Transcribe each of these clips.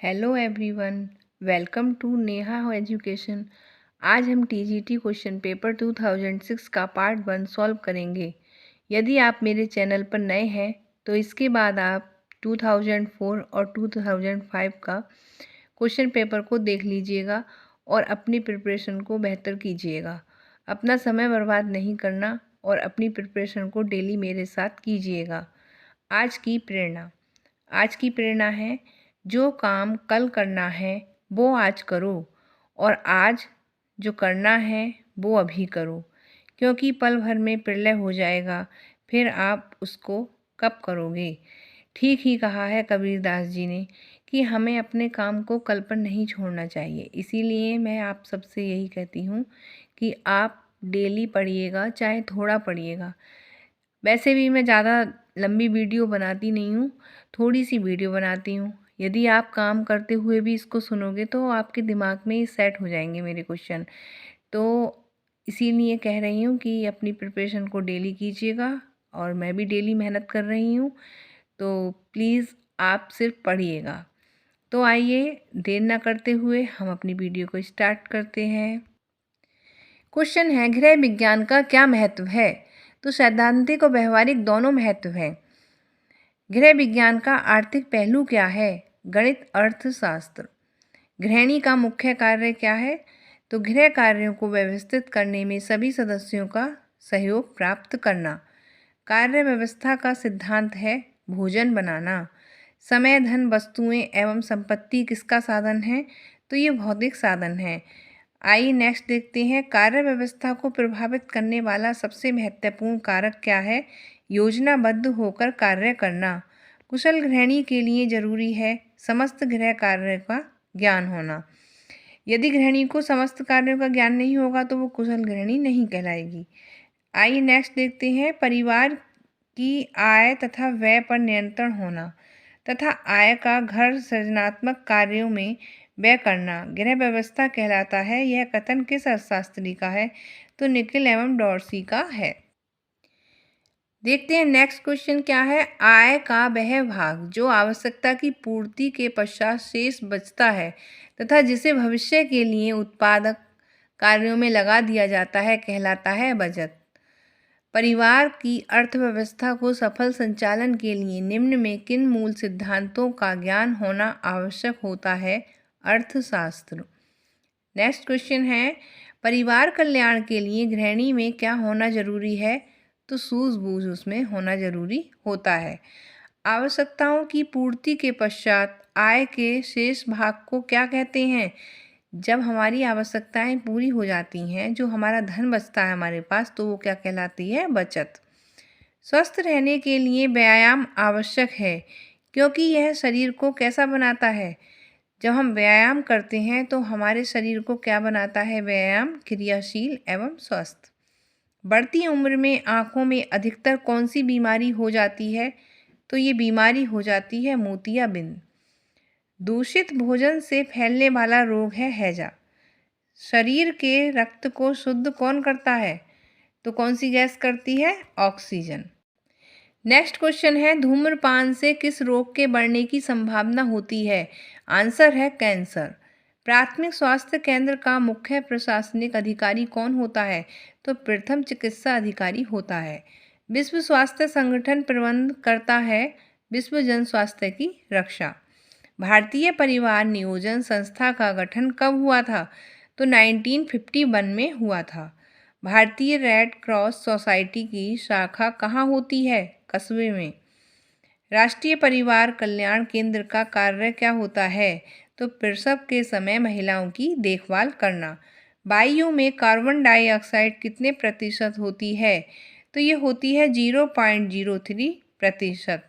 Hello everyone, welcome to Neha education. आज हम TGT question paper 2006 का पार्ट 1 सॉल्व करेंगे। यदि आप मेरे चैनल पर नए हैं तो इसके बाद आप 2004 और 2005 का क्वेश्चन पेपर को देख लीजिएगा और अपनी प्रिपरेशन को बेहतर कीजिएगा। अपना समय बर्बाद नहीं करना और अपनी प्रिपरेशन को डेली मेरे साथ कीजिएगा। आज की प्रेरणा है, जो काम कल करना है वो आज करो और आज जो करना है वो अभी करो, क्योंकि पल भर में प्रलय हो जाएगा, फिर आप उसको कब करोगे। ठीक ही कहा है कबीरदास जी ने कि हमें अपने काम को कल पर नहीं छोड़ना चाहिए। इसीलिए मैं आप सबसे यही कहती हूँ कि आप डेली पढ़िएगा, चाहे थोड़ा पढ़िएगा। वैसे भी मैं ज़्यादा लंबी वीडियो बनाती नहीं हूँ, थोड़ी सी वीडियो बनाती हूँ। यदि आप काम करते हुए भी इसको सुनोगे तो आपके दिमाग में सेट हो जाएंगे मेरे क्वेश्चन। तो इसीलिए कह रही हूँ कि अपनी प्रिपरेशन को डेली कीजिएगा और मैं भी डेली मेहनत कर रही हूँ, तो प्लीज़ आप सिर्फ पढ़िएगा। तो आइए देर ना करते हुए हम अपनी वीडियो को स्टार्ट करते हैं। क्वेश्चन है, गृह विज्ञान का क्या महत्व है? तो सैद्धांतिक और व्यवहारिक दोनों महत्व है। गृह विज्ञान का आर्थिक पहलू क्या है? गणित, अर्थशास्त्र। गृहिणी का मुख्य कार्य क्या है? तो गृह कार्यों को व्यवस्थित करने में सभी सदस्यों का सहयोग प्राप्त करना। कार्य व्यवस्था का सिद्धांत है भोजन बनाना। समय, धन, वस्तुएं एवं संपत्ति किसका साधन है? तो ये भौतिक साधन है। आइए नेक्स्ट देखते हैं, कार्य व्यवस्था को प्रभावित करने वाला सबसे महत्वपूर्ण कारक क्या है? योजनाबद्ध होकर कार्य करना। कुशल गृहिणी के लिए जरूरी है समस्त गृह कार्य का ज्ञान होना। यदि गृहिणी को समस्त कार्यों का ज्ञान नहीं होगा तो वो कुशल गृहिणी नहीं कहलाएगी। आइए नेक्स्ट देखते हैं, परिवार की आय तथा व्यय पर नियंत्रण होना तथा आय का घर सृजनात्मक कार्यों में व्यय करना गृह व्यवस्था कहलाता है। यह कथन किस अर्थशास्त्री का है? तो निकिल एवं डॉर्सी का है। देखते हैं नेक्स्ट क्वेश्चन क्या है। आय का वह भाग जो आवश्यकता की पूर्ति के पश्चात शेष बचता है तथा जिसे भविष्य के लिए उत्पादक कार्यों में लगा दिया जाता है कहलाता है बचत। परिवार की अर्थव्यवस्था को सफल संचालन के लिए निम्न में किन मूल सिद्धांतों का ज्ञान होना आवश्यक होता है? अर्थशास्त्र। नेक्स्ट क्वेश्चन है, परिवार कल्याण के लिए गृहिणी में क्या होना जरूरी है? तो सूझबूझ उसमें होना जरूरी होता है। आवश्यकताओं की पूर्ति के पश्चात आय के शेष भाग को क्या कहते हैं? जब हमारी आवश्यकताएं पूरी हो जाती हैं, जो हमारा धन बचता है हमारे पास, तो वो क्या कहलाती है? बचत। स्वस्थ रहने के लिए व्यायाम आवश्यक है, क्योंकि यह शरीर को कैसा बनाता है? जब हम व्यायाम करते हैं तो हमारे शरीर को क्या बनाता है? व्यायाम क्रियाशील एवं स्वस्थ। बढ़ती उम्र में आँखों में अधिकतर कौन सी बीमारी हो जाती है? तो ये बीमारी हो जाती है मोतियाबिंद। दूषित भोजन से फैलने वाला रोग है हैजा। शरीर के रक्त को शुद्ध कौन करता है? तो कौन सी गैस करती है? ऑक्सीजन। नेक्स्ट क्वेश्चन है, धूम्रपान से किस रोग के बढ़ने की संभावना होती है? आंसर है कैंसर। प्राथमिक स्वास्थ्य केंद्र का मुख्य प्रशासनिक अधिकारी कौन होता है? तो प्रथम चिकित्सा अधिकारी होता है। विश्व स्वास्थ्य संगठन प्रबंध करता है विश्व जन स्वास्थ्य की रक्षा। भारतीय परिवार नियोजन संस्था का गठन कब हुआ था? तो 1951 में हुआ था। भारतीय रेड क्रॉस सोसाइटी की शाखा कहाँ होती है? कस्बे में। राष्ट्रीय परिवार कल्याण केंद्र का कार्य क्या होता है? तो प्रसव के समय महिलाओं की देखभाल करना। वायु में कार्बन डाइऑक्साइड कितने प्रतिशत होती है? तो ये होती है 0.03%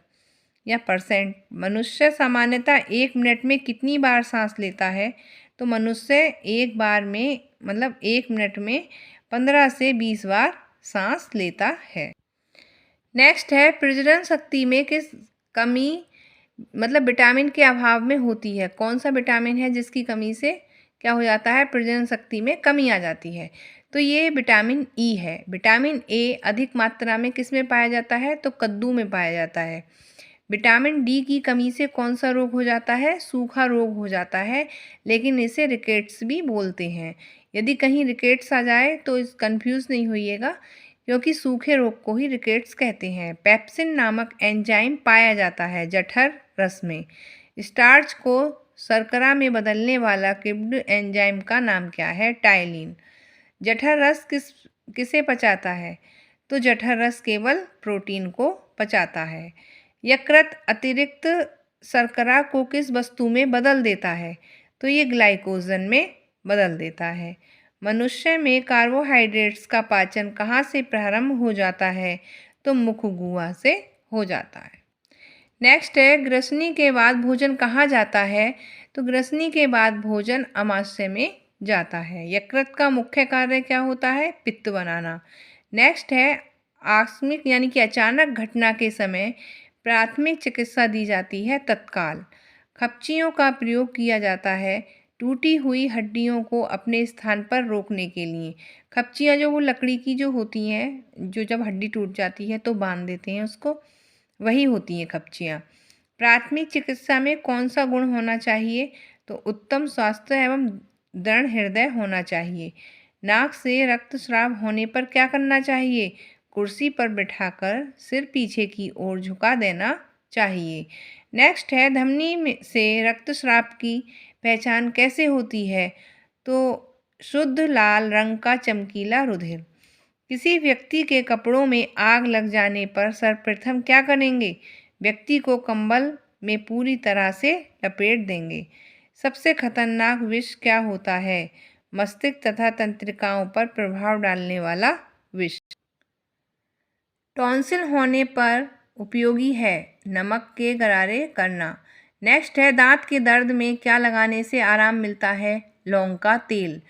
या परसेंट। मनुष्य सामान्यतः 1 मिनट में कितनी बार सांस लेता है? तो मनुष्य एक मिनट में 15 से 20 बार सांस लेता है। नेक्स्ट है, प्रजनन शक्ति में किस कमी विटामिन के अभाव में होती है? कौन सा विटामिन है जिसकी कमी से क्या हो जाता है? प्रजनन शक्ति में कमी आ जाती है। तो ये विटामिन ई है। विटामिन ए अधिक मात्रा में किस में पाया जाता है? तो कद्दू में पाया जाता है। विटामिन डी की कमी से कौन सा रोग हो जाता है? सूखा रोग हो जाता है, लेकिन इसे रिकेट्स भी बोलते हैं। यदि कहीं रिकेट्स आ जाए तो इस कन्फ्यूज़ नहीं होइएगा, क्योंकि सूखे रोग को ही रिकेट्स कहते हैं। पेप्सिन नामक एंजाइम पाया जाता है जठर रस में। स्टार्च को शर्करा में बदलने वाला किप्ड एंजाइम का नाम क्या है? टाइलिन। जठर रस किसे पचाता है? तो जठर रस केवल प्रोटीन को पचाता है। यकृत अतिरिक्त शर्करा को किस वस्तु में बदल देता है? तो ये ग्लाइकोजन में बदल देता है। मनुष्य में कार्बोहाइड्रेट्स का पाचन कहाँ से प्रारंभ हो जाता है? तो मुख गुहा से हो जाता है। नेक्स्ट है, ग्रसनी के बाद भोजन कहाँ जाता है? तो ग्रसनी के बाद भोजन अमाशय में जाता है। यकृत का मुख्य कार्य क्या होता है? पित्त बनाना। नेक्स्ट है, आकस्मिक यानी कि अचानक घटना के समय प्राथमिक चिकित्सा दी जाती है तत्काल। खप्चियों का प्रयोग किया जाता है टूटी हुई हड्डियों को अपने स्थान पर रोकने के लिए। खप्चियाँ जो वो लकड़ी की जो होती हैं, जो जब हड्डी टूट जाती है तो बांध देते हैं उसको, वही होती हैं खप्चियाँ। प्राथमिक चिकित्सा में कौन सा गुण होना चाहिए? तो उत्तम स्वास्थ्य एवं दृढ़ हृदय होना चाहिए। नाक से रक्तस्राव होने पर क्या करना चाहिए? कुर्सी पर बिठाकर सिर पीछे की ओर झुका देना चाहिए। नेक्स्ट है, धमनी से रक्तस्राव की पहचान कैसे होती है? तो शुद्ध लाल रंग का चमकीला रुधिर। किसी व्यक्ति के कपड़ों में आग लग जाने पर सर्वप्रथम क्या करेंगे? व्यक्ति को कंबल में पूरी तरह से लपेट देंगे। सबसे खतरनाक विष क्या होता है? मस्तिष्क तथा तंत्रिकाओं पर प्रभाव डालने वाला विष। टॉन्सिल होने पर उपयोगी है नमक के गरारे करना। नेक्स्ट है, दांत के दर्द में क्या लगाने से आराम मिलता है? लौंग का तेल।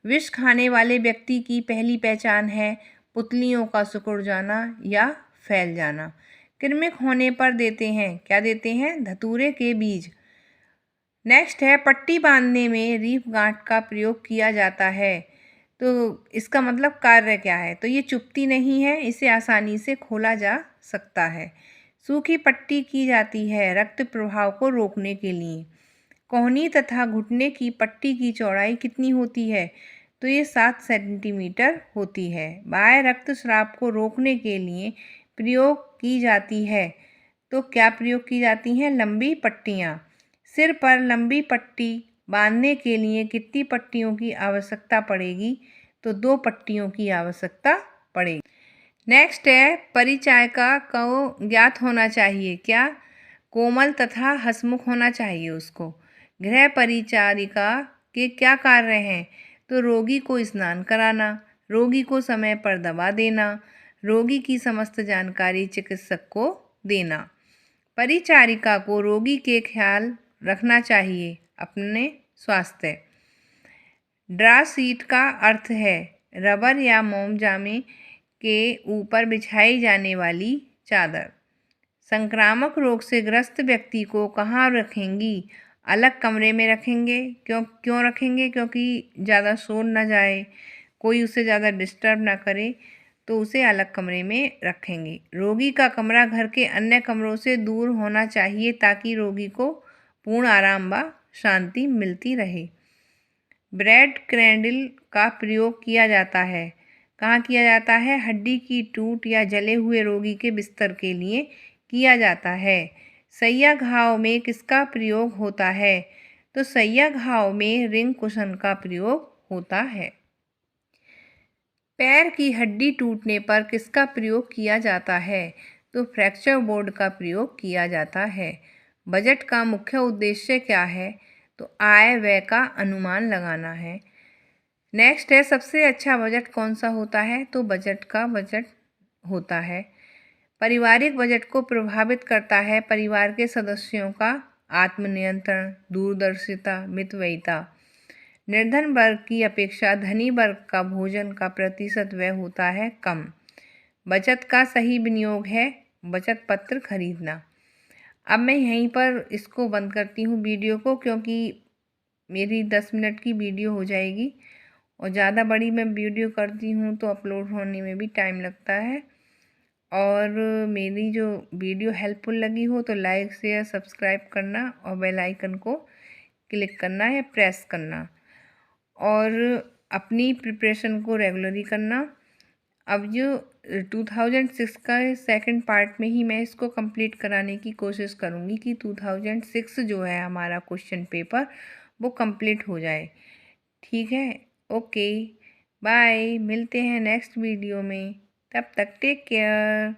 विष खाने वाले व्यक्ति की पहली पहचान है पुतलियों का सिकुड़ जाना या फैल जाना। कृमिक होने पर देते हैं, क्या देते हैं? धतूरे के बीज। नेक्स्ट है, पट्टी बांधने में रीफ गांठ का प्रयोग किया जाता है, तो इसका मतलब कार्य क्या है? तो ये चुभती नहीं है, इसे आसानी से खोला जा सकता है। सूखी पट्टी की जाती है रक्त प्रवाह को रोकने के लिए। कोहनी तथा घुटने की पट्टी की चौड़ाई कितनी होती है? तो ये 7 सेंटीमीटर होती है। बाह्य रक्तस्राव को रोकने के लिए प्रयोग की जाती है, तो क्या प्रयोग की जाती हैं? लंबी पट्टियाँ। सिर पर लंबी पट्टी बांधने के लिए कितनी पट्टियों की आवश्यकता पड़ेगी? तो 2 पट्टियों की आवश्यकता पड़ेगी। नेक्स्ट है, परिचायिका को ज्ञात होना चाहिए क्या? कोमल तथा हंसमुख होना चाहिए उसको। गृह परिचारिका के क्या कार्य हैं? तो रोगी को स्नान कराना, रोगी को समय पर दवा देना, रोगी की समस्त जानकारी चिकित्सक को देना। परिचारिका को रोगी के ख्याल रखना चाहिए अपने स्वास्थ्य। ड्रा शीट का अर्थ है रबर या मोम जामे के ऊपर बिछाई जाने वाली चादर। संक्रामक रोग से ग्रस्त व्यक्ति को कहाँ रखेंगी? अलग कमरे में रखेंगे। क्यों रखेंगे? क्योंकि ज़्यादा शोर ना जाए, कोई उसे ज़्यादा डिस्टर्ब ना करे, तो उसे अलग कमरे में रखेंगे। रोगी का कमरा घर के अन्य कमरों से दूर होना चाहिए ताकि रोगी को पूर्ण आराम व शांति मिलती रहे। ब्रेड क्रैंडल का प्रयोग किया जाता है, कहाँ किया जाता है? हड्डी की टूट या जले हुए रोगी के बिस्तर के लिए किया जाता है। सैया घाव में किसका प्रयोग होता है? तो सैया घाव में रिंग कुशन का प्रयोग होता है। पैर की हड्डी टूटने पर किसका प्रयोग किया जाता है? तो फ्रैक्चर बोर्ड का प्रयोग किया जाता है। बजट का मुख्य उद्देश्य क्या है? तो आय व्यय का अनुमान लगाना है। नेक्स्ट है, सबसे अच्छा बजट कौन सा होता है? तो बजट होता है पारिवारिक बजट को प्रभावित करता है परिवार के सदस्यों का आत्मनियंत्रण, दूरदर्शिता, मितव्ययिता। निर्धन वर्ग की अपेक्षा धनी वर्ग का भोजन का प्रतिशत व्यय होता है कम। बचत का सही विनियोग है बचत पत्र खरीदना। अब मैं यहीं पर इसको बंद करती हूँ वीडियो को, क्योंकि मेरी 10 मिनट की वीडियो हो जाएगी और ज़्यादा बड़ी मैं वीडियो करती हूँ तो अपलोड होने में भी टाइम लगता है। और मेरी जो वीडियो हेल्पफुल लगी हो तो लाइक शेयर सब्सक्राइब करना और बेल आइकन को क्लिक करना या प्रेस करना, और अपनी प्रिपरेशन को रेगुलरली करना। अब जो 2006 का सेकंड पार्ट में ही मैं इसको कंप्लीट कराने की कोशिश करूँगी कि 2006 जो है हमारा क्वेश्चन पेपर वो कंप्लीट हो जाए। ठीक है, ओके, बाय, मिलते हैं नेक्स्ट वीडियो में, तब तक टेक केयर।